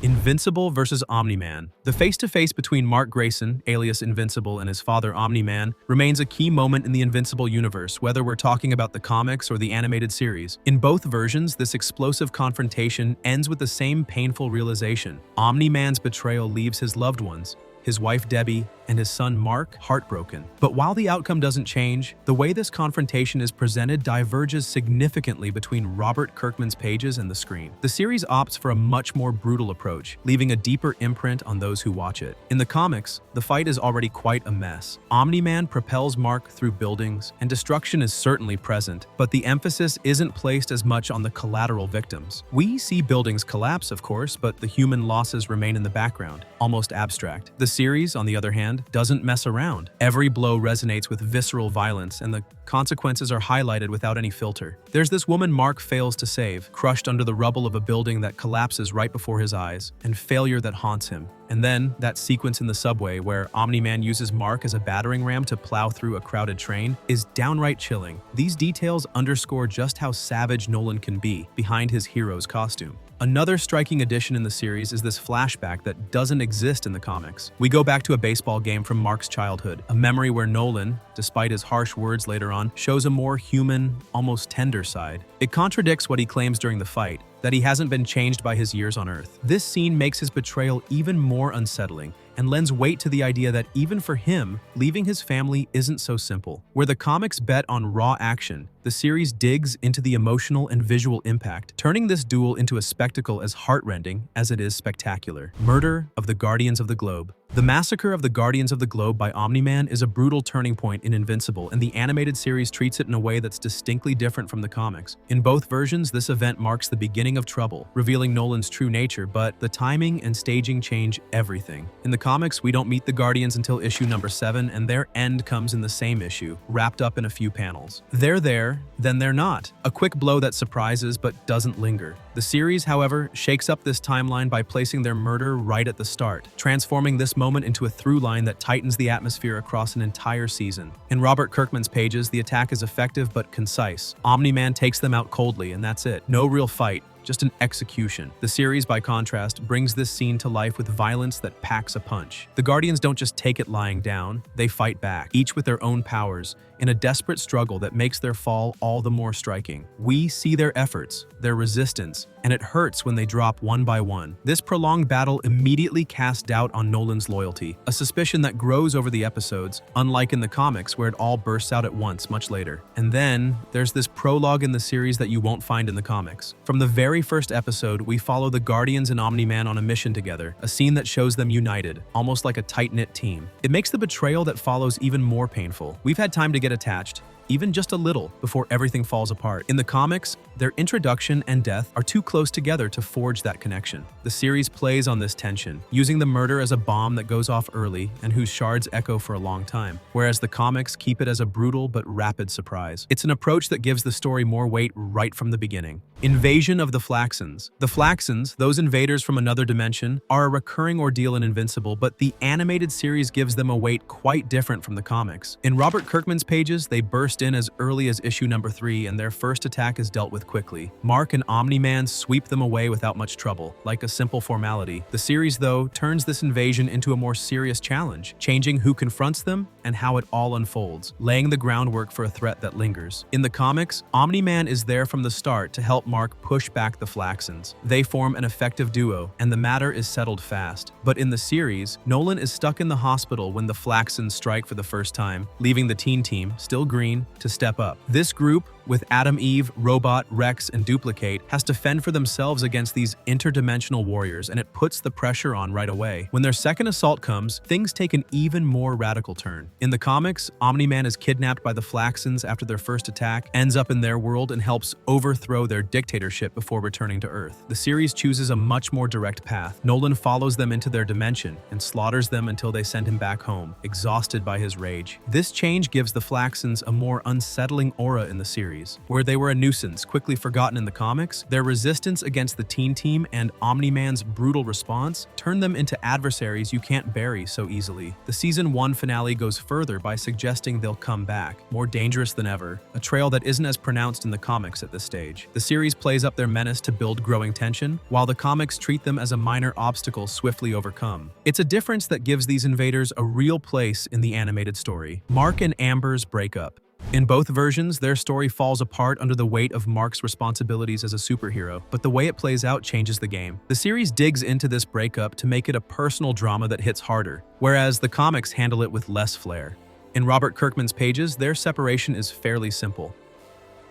Invincible versus Omni-Man. The face-to-face between Mark Grayson, alias Invincible, and his father Omni-Man remains a key moment in the Invincible universe, whether we're talking about the comics or the animated series. In both versions, this explosive confrontation ends with the same painful realization. Omni-Man's betrayal leaves his loved ones, his wife Debbie, and his son Mark, heartbroken. But while the outcome doesn't change, the way this confrontation is presented diverges significantly between Robert Kirkman's pages and the screen. The series opts for a much more brutal approach, leaving a deeper imprint on those who watch it. In the comics, the fight is already quite a mess. Omni-Man propels Mark through buildings, and destruction is certainly present, but the emphasis isn't placed as much on the collateral victims. We see buildings collapse, of course, but the human losses remain in the background, almost abstract. The series, on the other hand, doesn't mess around. Every blow resonates with visceral violence, and the consequences are highlighted without any filter. There's this woman Mark fails to save, crushed under the rubble of a building that collapses right before his eyes, and failure that haunts him. And then, that sequence in the subway where Omni-Man uses Mark as a battering ram to plow through a crowded train is downright chilling. These details underscore just how savage Nolan can be behind his hero's costume. Another striking addition in the series is this flashback that doesn't exist in the comics. We go back to a baseball game from Mark's childhood, a memory where Nolan, despite his harsh words later on, shows a more human, almost tender side. It contradicts what he claims during the fight, that he hasn't been changed by his years on Earth. This scene makes his betrayal even more unsettling and lends weight to the idea that even for him, leaving his family isn't so simple. Where the comics bet on raw action, the series digs into the emotional and visual impact, turning this duel into a spectacle as heartrending as it is spectacular. Murder of the Guardians of the Globe. The massacre of the Guardians of the Globe by Omni-Man is a brutal turning point in Invincible, and the animated series treats it in a way that's distinctly different from the comics. In both versions, this event marks the beginning of trouble, revealing Nolan's true nature, but the timing and staging change everything. In the comics, we don't meet the Guardians until issue number 7, and their end comes in the same issue, wrapped up in a few panels. They're there, then they're not. A quick blow that surprises but doesn't linger. The series, however, shakes up this timeline by placing their murder right at the start, transforming this moment into a through line that tightens the atmosphere across an entire season. In Robert Kirkman's pages, the attack is effective but concise. Omni-Man takes them out coldly, and that's it. No real fight, just an execution. The series, by contrast, brings this scene to life with violence that packs a punch. The Guardians don't just take it lying down, they fight back, each with their own powers, in a desperate struggle that makes their fall all the more striking. We see their efforts, their resistance, and it hurts when they drop one by one. This prolonged battle immediately casts doubt on Nolan's loyalty, a suspicion that grows over the episodes, unlike in the comics where it all bursts out at once much later. And then, there's this prologue in the series that you won't find in the comics. From the very first episode, we follow the Guardians and Omni-Man on a mission together, a scene that shows them united, almost like a tight-knit team. It makes the betrayal that follows even more painful. We've had time to get attached, even just a little, before everything falls apart. In the comics, their introduction and death are too close together to forge that connection. The series plays on this tension, using the murder as a bomb that goes off early and whose shards echo for a long time, whereas the comics keep it as a brutal but rapid surprise. It's an approach that gives the story more weight right from the beginning. Invasion of the Flaxans. The Flaxans, those invaders from another dimension, are a recurring ordeal in Invincible, but the animated series gives them a weight quite different from the comics. In Robert Kirkman's pages, they burst in as early as issue number 3, and their first attack is dealt with quickly. Mark and Omni-Man sweep them away without much trouble, like a simple formality. The series, though, turns this invasion into a more serious challenge, changing who confronts them and how it all unfolds, laying the groundwork for a threat that lingers. In the comics, Omni-Man is there from the start to help Mark push back the Flaxans. They form an effective duo, and the matter is settled fast. But in the series, Nolan is stuck in the hospital when the Flaxans strike for the first time, leaving the teen team, still green, to step up. This group, with Adam, Eve, Robot, Rex, and Duplicate, has to fend for themselves against these interdimensional warriors, and it puts the pressure on right away. When their second assault comes, things take an even more radical turn. In the comics, Omni-Man is kidnapped by the Flaxans after their first attack, ends up in their world, and helps overthrow their dictatorship before returning to Earth. The series chooses a much more direct path. Nolan follows them into their dimension and slaughters them until they send him back home, exhausted by his rage. This change gives the Flaxans a more unsettling aura in the series. series. Where they were a nuisance, quickly forgotten in the comics, their resistance against the teen team and Omni-Man's brutal response turned them into adversaries you can't bury so easily. The Season 1 finale goes further by suggesting they'll come back, more dangerous than ever, a trail that isn't as pronounced in the comics at this stage. The series plays up their menace to build growing tension, while the comics treat them as a minor obstacle swiftly overcome. It's a difference that gives these invaders a real place in the animated story. Mark and Amber's breakup. In both versions, their story falls apart under the weight of Mark's responsibilities as a superhero, but the way it plays out changes the game. The series digs into this breakup to make it a personal drama that hits harder, whereas the comics handle it with less flair. In Robert Kirkman's pages, their separation is fairly simple.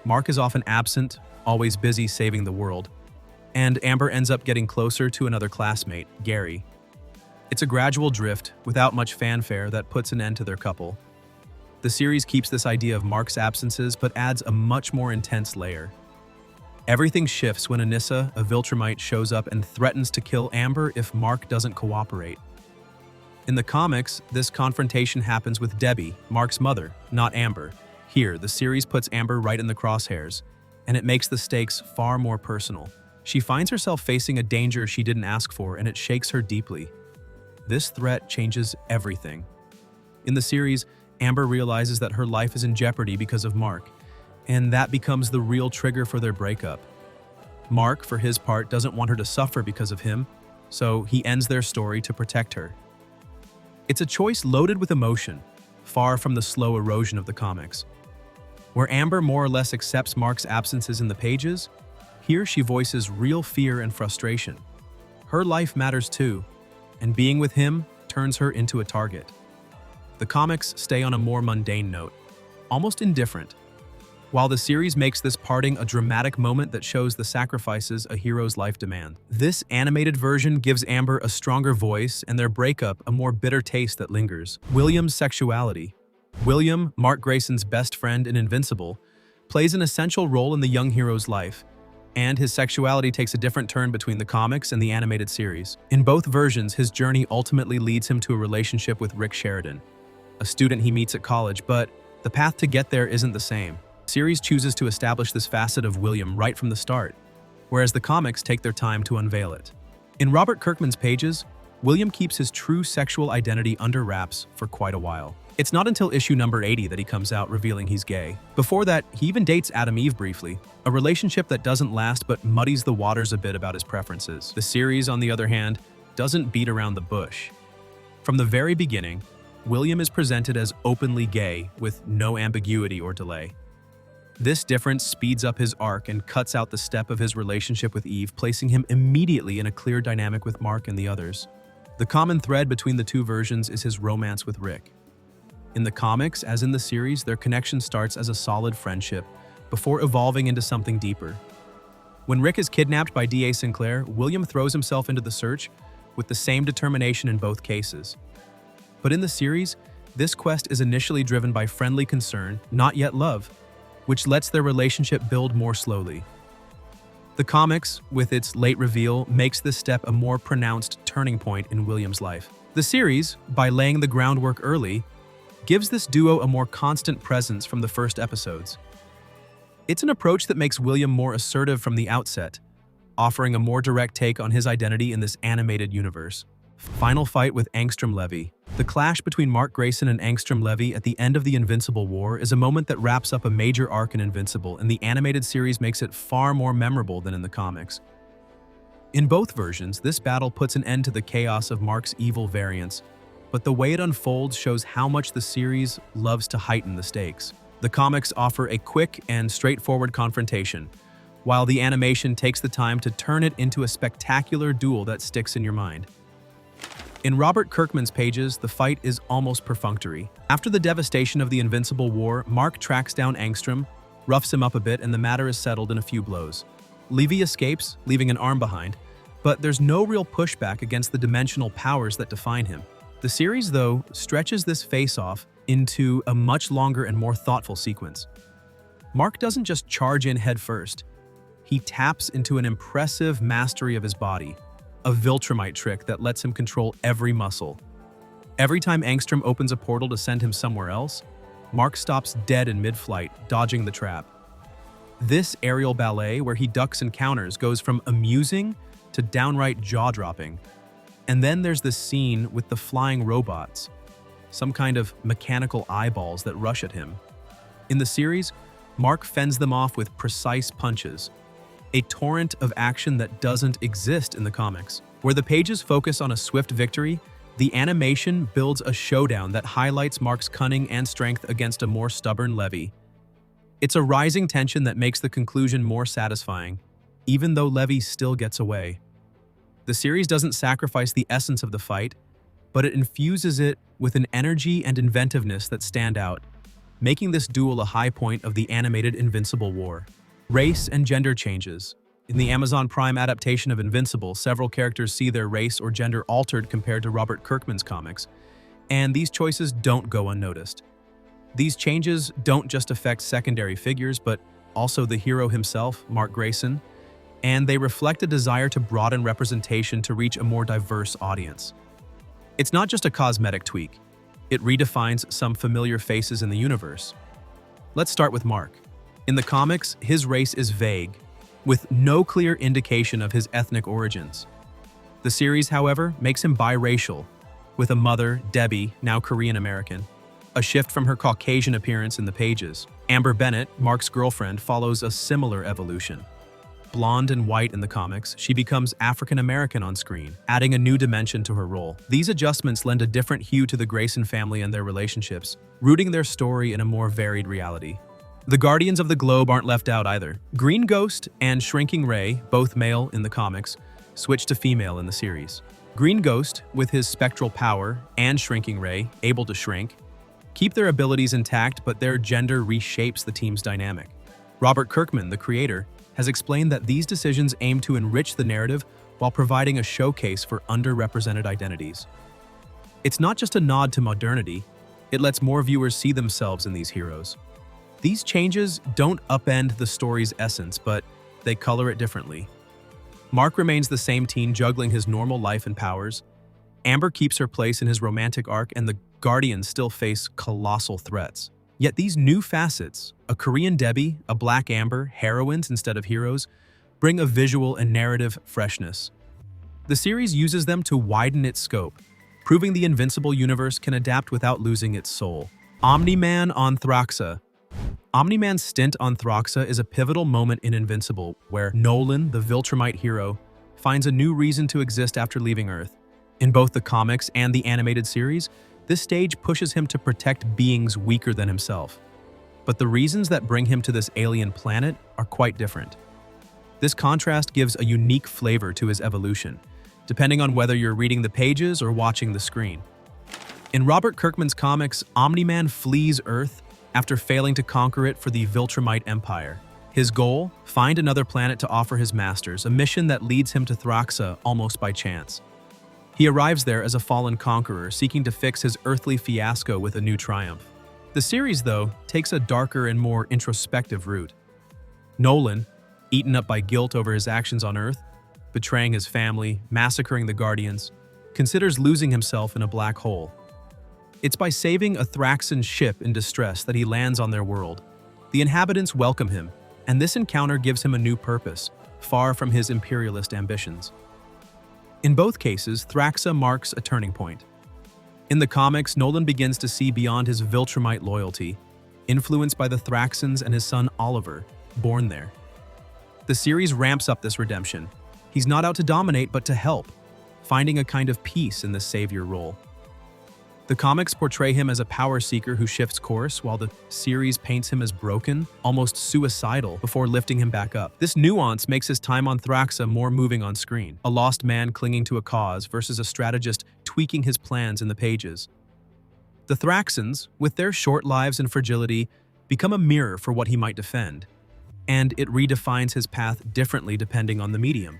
Mark is often absent, always busy saving the world, and Amber ends up getting closer to another classmate, Gary. It's a gradual drift, without much fanfare, that puts an end to their couple. The series keeps this idea of Mark's absences, but adds a much more intense layer. Everything shifts when Anissa, a Viltrumite, shows up and threatens to kill Amber if Mark doesn't cooperate. In the comics, this confrontation happens with Debbie, Mark's mother, not Amber. Here, the series puts Amber right in the crosshairs, and it makes the stakes far more personal. She finds herself facing a danger she didn't ask for, and it shakes her deeply. This threat changes everything. In the series, Amber realizes that her life is in jeopardy because of Mark, and that becomes the real trigger for their breakup. Mark, for his part, doesn't want her to suffer because of him, so he ends their story to protect her. It's a choice loaded with emotion, far from the slow erosion of the comics. Where Amber more or less accepts Mark's absences in the pages, here she voices real fear and frustration. Her life matters too, and being with him turns her into a target. The comics stay on a more mundane note, almost indifferent, while the series makes this parting a dramatic moment that shows the sacrifices a hero's life demands. This animated version gives Amber a stronger voice and their breakup a more bitter taste that lingers. William's sexuality. William, Mark Grayson's best friend in Invincible, plays an essential role in the young hero's life, and his sexuality takes a different turn between the comics and the animated series. In both versions, his journey ultimately leads him to a relationship with Rick Sheridan, a student he meets at college, but the path to get there isn't the same. The series chooses to establish this facet of William right from the start, whereas the comics take their time to unveil it. In Robert Kirkman's pages, William keeps his true sexual identity under wraps for quite a while. It's not until issue number 80 that he comes out revealing he's gay. Before that, he even dates Adam Eve briefly, a relationship that doesn't last but muddies the waters a bit about his preferences. The series, on the other hand, doesn't beat around the bush. From the very beginning, William is presented as openly gay with no ambiguity or delay. This difference speeds up his arc and cuts out the step of his relationship with Eve, placing him immediately in a clear dynamic with Mark and the others. The common thread between the two versions is his romance with Rick. In the comics, as in the series, their connection starts as a solid friendship before evolving into something deeper. When Rick is kidnapped by D.A. Sinclair, William throws himself into the search with the same determination in both cases. But in the series, this quest is initially driven by friendly concern, not yet love, which lets their relationship build more slowly. The comics, with its late reveal, makes this step a more pronounced turning point in William's life. The series, by laying the groundwork early, gives this duo a more constant presence from the first episodes. It's an approach that makes William more assertive from the outset, offering a more direct take on his identity in this animated universe. Final fight with Angstrom Levy. The clash between Mark Grayson and Angstrom Levy at the end of the Invincible War is a moment that wraps up a major arc in Invincible, and the animated series makes it far more memorable than in the comics. In both versions, this battle puts an end to the chaos of Mark's evil variants, but the way it unfolds shows how much the series loves to heighten the stakes. The comics offer a quick and straightforward confrontation, while the animation takes the time to turn it into a spectacular duel that sticks in your mind. In Robert Kirkman's pages, the fight is almost perfunctory. After the devastation of the Invincible War, Mark tracks down Angstrom, roughs him up a bit, and the matter is settled in a few blows. Levy escapes, leaving an arm behind, but there's no real pushback against the dimensional powers that define him. The series, though, stretches this face-off into a much longer and more thoughtful sequence. Mark doesn't just charge in headfirst. He taps into an impressive mastery of his body, a Viltrumite trick that lets him control every muscle. Every time Angstrom opens a portal to send him somewhere else, Mark stops dead in mid-flight, dodging the trap. This aerial ballet, where he ducks and counters, goes from amusing to downright jaw-dropping. And then there's this scene with the flying robots, some kind of mechanical eyeballs that rush at him. In the series, Mark fends them off with precise punches, a torrent of action that doesn't exist in the comics. Where the pages focus on a swift victory, the animation builds a showdown that highlights Mark's cunning and strength against a more stubborn Levy. It's a rising tension that makes the conclusion more satisfying, even though Levy still gets away. The series doesn't sacrifice the essence of the fight, but it infuses it with an energy and inventiveness that stand out, making this duel a high point of the animated Invincible war. Race and gender changes. In the Amazon Prime adaptation of Invincible, several characters see their race or gender altered compared to Robert Kirkman's comics, and these choices don't go unnoticed. These changes don't just affect secondary figures, but also the hero himself, Mark Grayson, and they reflect a desire to broaden representation to reach a more diverse audience. It's not just a cosmetic tweak. It redefines some familiar faces in the universe. Let's start with Mark. In the comics, his race is vague, with no clear indication of his ethnic origins. The series, however, makes him biracial, with a mother, Debbie, now Korean-American, a shift from her Caucasian appearance in the pages. Amber Bennett, Mark's girlfriend, follows a similar evolution. Blonde and white in the comics, she becomes African-American on screen, adding a new dimension to her role. These adjustments lend a different hue to the Grayson family and their relationships, rooting their story in a more varied reality. The Guardians of the Globe aren't left out either. Green Ghost and Shrinking Ray, both male in the comics, switch to female in the series. Green Ghost, with his spectral power, and Shrinking Ray, able to shrink, keep their abilities intact, but their gender reshapes the team's dynamic. Robert Kirkman, the creator, has explained that these decisions aim to enrich the narrative while providing a showcase for underrepresented identities. It's not just a nod to modernity, it lets more viewers see themselves in these heroes. These changes don't upend the story's essence, but they color it differently. Mark remains the same teen juggling his normal life and powers. Amber keeps her place in his romantic arc, and the Guardians still face colossal threats. Yet these new facets, a Korean Debbie, a Black Amber, heroines instead of heroes, bring a visual and narrative freshness. The series uses them to widen its scope, proving the Invincible universe can adapt without losing its soul. Omni-Man on Thraxa. Omni-Man's stint on Thraxa is a pivotal moment in Invincible, where Nolan, the Viltrumite hero, finds a new reason to exist after leaving Earth. In both the comics and the animated series, this stage pushes him to protect beings weaker than himself. But the reasons that bring him to this alien planet are quite different. This contrast gives a unique flavor to his evolution, depending on whether you're reading the pages or watching the screen. In Robert Kirkman's comics, Omni-Man flees Earth after failing to conquer it for the Viltrumite Empire. His goal? Find another planet to offer his masters, a mission that leads him to Thraxa almost by chance. He arrives there as a fallen conqueror, seeking to fix his earthly fiasco with a new triumph. The series, though, takes a darker and more introspective route. Nolan, eaten up by guilt over his actions on Earth, betraying his family, massacring the Guardians, considers losing himself in a black hole. It's by saving a Thraxan ship in distress that he lands on their world. The inhabitants welcome him, and this encounter gives him a new purpose, far from his imperialist ambitions. In both cases, Thraxa marks a turning point. In the comics, Nolan begins to see beyond his Viltrumite loyalty, influenced by the Thraxans and his son Oliver, born there. The series ramps up this redemption. He's not out to dominate, but to help, finding a kind of peace in this savior role. The comics portray him as a power seeker who shifts course, while the series paints him as broken, almost suicidal, before lifting him back up. This nuance makes his time on Thraxa more moving on screen, a lost man clinging to a cause versus a strategist tweaking his plans in the pages. The Thraxans, with their short lives and fragility, become a mirror for what he might defend, and it redefines his path differently depending on the medium.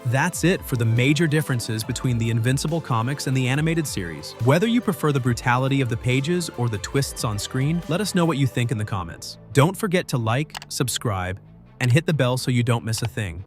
That's it for the major differences between the Invincible comics and the animated series. Whether you prefer the brutality of the pages or the twists on screen, let us know what you think in the comments. Don't forget to like, subscribe, and hit the bell so you don't miss a thing.